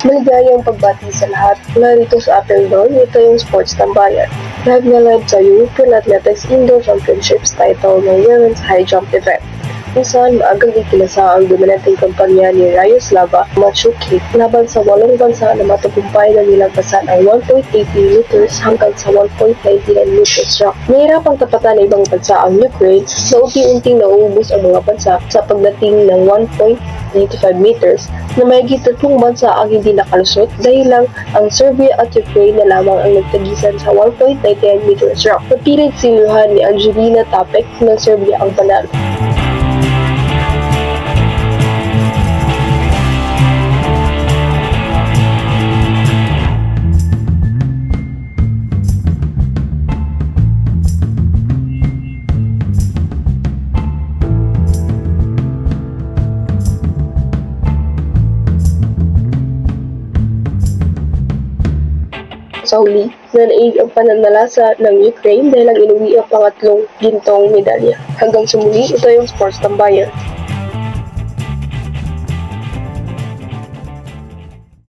Maligayang pagbati sa lahat. Narito sa ating doon, ito yung Sports Tambayan. Live na live sa European Athletics Indoor Championships title ng Women's High Jump event. Kung saan maagang ikinasa ang dominanteng kampanya ni Rayoslava Machuki laban sa 8 bansa na matagumpay na nilagpasan ang 1.80 meters hanggang sa 1.99 meters rock. Nahirapang tapatan ng ibang bansa ang Ukraine na unti-unting nauubos ang mga bansa sa pagdating ng 1.85 meters na mahigit 3 bansa ang hindi nakalusot dahil lang ang Serbia at Ukraine na lamang ang nagtagisan sa 1.99 meters rock. Napilit sinuhan ni Angelina Tapek ng Serbia ang panalo. Sa huli, nanaig ang pananalasa ng Ukraine dahil ang inuwi ang pangatlong gintong medalya. Hanggang sa muli, ito yung Sports Tambayan.